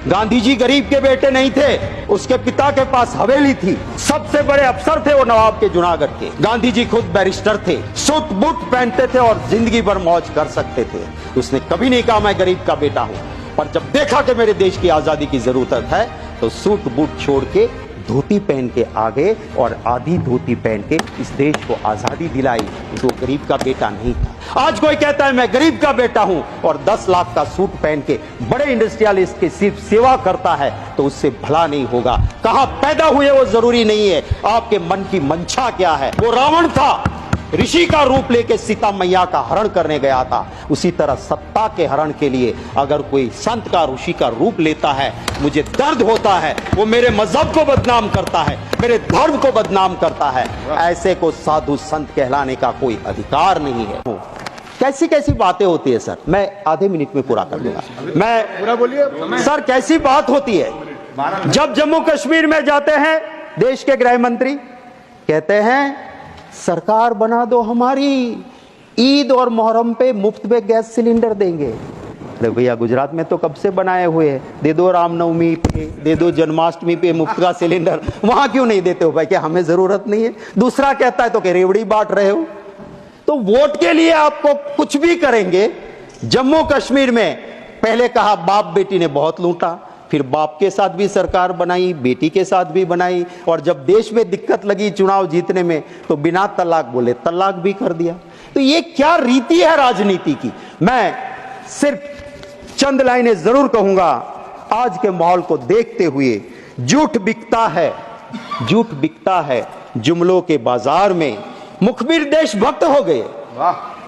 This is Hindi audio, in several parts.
गांधी जी गरीब के बेटे नहीं थे, उसके पिता के पास हवेली थी, सबसे बड़े अफसर थे वो नवाब के जूनागढ़ के। गांधी जी खुद बैरिस्टर थे, सूट बूट पहनते थे और जिंदगी भर मौज कर सकते थे। उसने कभी नहीं कहा मैं गरीब का बेटा हूं, पर जब देखा कि मेरे देश की आजादी की जरूरत है तो सूट बूट छोड़ के धोती पहन के आ गए और आधी धोती पहन के इस देश को आजादी दिलाई। तो गरीब का बेटा नहीं था। आज कोई कहता है मैं गरीब का बेटा हूं और 10 लाख का सूट पहन के बड़े इंडस्ट्रियलिस्ट की सिर्फ सेवा करता है तो उससे भला नहीं होगा। कहां पैदा हुए वो जरूरी नहीं है, आपके मन की मंशा क्या है। वो रावण था, ऋषि का रूप लेके सीता मैया का हरण करने गया था। उसी तरह सत्ता के हरण के लिए अगर कोई संत का ऋषि का रूप लेता है, मुझे दर्द होता है। वो मेरे मजहब को बदनाम करता है, मेरे धर्म को बदनाम करता है। ऐसे को साधु संत कहलाने का कोई अधिकार नहीं है। कैसी कैसी बातें होती है सर, मैं आधे मिनट में पूरा कर दूंगा। मैं पूरा बोलिए सर। कैसी बात होती है जब जम्मू कश्मीर में जाते हैं, देश के गृह मंत्री कहते हैं सरकार बना दो हमारी, ईद और मुहर्रम पे मुफ्त में गैस सिलेंडर देंगे। अरे भैया गुजरात में तो कब से बनाए हुए हैं, दे दो रामनवमी पे, दे दो जन्माष्टमी पे मुफ्त का सिलेंडर, वहां क्यों नहीं देते हो भाई, क्या हमें जरूरत नहीं है। दूसरा कहता है तो क्या रेवड़ी बांट रहे हो। तो वोट के लिए आपको कुछ भी करेंगे। जम्मू कश्मीर में पहले कहा बाप बेटी ने बहुत लूटा, फिर बाप के साथ भी सरकार बनाई, बेटी के साथ भी बनाई, और जब देश में दिक्कत लगी चुनाव जीतने में तो बिना तलाक बोले तलाक भी कर दिया। तो ये क्या रीति है राजनीति की। मैं सिर्फ चंद लाइनें जरूर कहूंगा। आज के माहौल को देखते हुए झूठ बिकता है, झूठ बिकता है जुमलों के बाजार में। मुखबिर देशभक्त हो गए,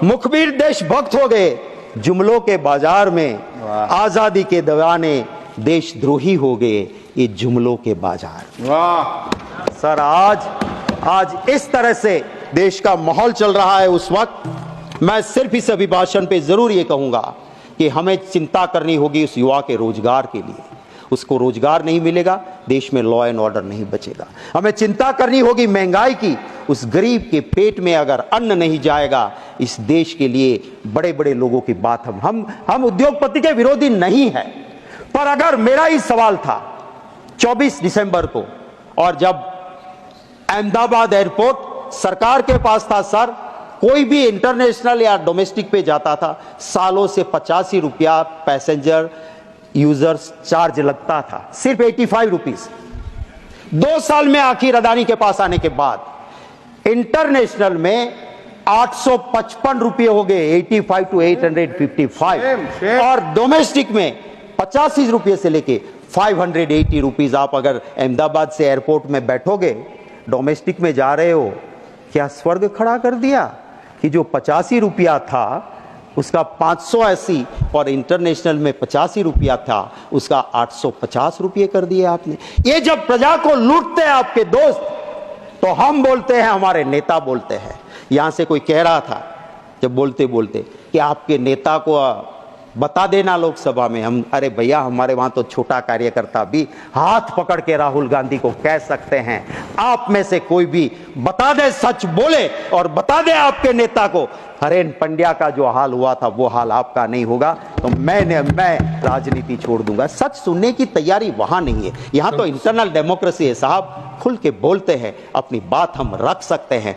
मुखबिर देशभक्त हो गए जुमलों के बाजार में। आजादी के दीवाने देशद्रोही हो गए ये जुमलों के बाजार। वाह सर, आज इस तरह से देश का माहौल चल रहा है। उस वक्त मैं सिर्फ इस अभिभाषण पे जरूर ये कहूंगा कि हमें चिंता करनी होगी उस युवा के रोजगार के लिए। उसको रोजगार नहीं मिलेगा, देश में लॉ एंड ऑर्डर नहीं बचेगा। हमें चिंता करनी होगी महंगाई की। उस गरीब के पेट में अगर अन्न नहीं जाएगा, इस देश के लिए बड़े बड़े लोगों की बात हम उद्योगपति के विरोधी नहीं है। पर अगर मेरा ही सवाल था 24 दिसंबर को, और जब अहमदाबाद एयरपोर्ट सरकार के पास था सर, कोई भी इंटरनेशनल या डोमेस्टिक पे जाता था, सालों से 85 रुपया पैसेंजर यूजर्स चार्ज लगता था, सिर्फ 85 रुपीज। 2 साल में आखिर अदानी के पास आने के बाद इंटरनेशनल में 855 रुपये हो गए, 85 to 855, और डोमेस्टिक में 85 रुपये से लेके 580 रुपीज। आप अगर अहमदाबाद से एयरपोर्ट में बैठोगे, डोमेस्टिक में जा रहे हो, क्या स्वर्ग खड़ा कर दिया कि जो 85 रुपया था उसका 580, और इंटरनेशनल में 85 रुपया था उसका 850 रुपये कर दिए आपने। ये जब प्रजा को लूटते हैं आपके दोस्त, तो हम बोलते हैं, हमारे नेता बोलते हैं। यहां से कोई कह रहा था जब बोलते बोलते कि आपके नेता को बता देना लोकसभा में। हम, अरे भैया हमारे वहां तो छोटा कार्यकर्ता भी हाथ पकड़ के राहुल गांधी को कह सकते हैं। आप में से कोई भी बता दे, सच बोले और बता दे आपके नेता को, हरेन पंड्या का जो हाल हुआ था वो हाल आपका नहीं होगा, तो मैं राजनीति छोड़ दूंगा। सच सुनने की तैयारी वहां नहीं है। यहां तो इंटरनल डेमोक्रेसी है साहब, खुल के बोलते हैं, अपनी बात हम रख सकते हैं।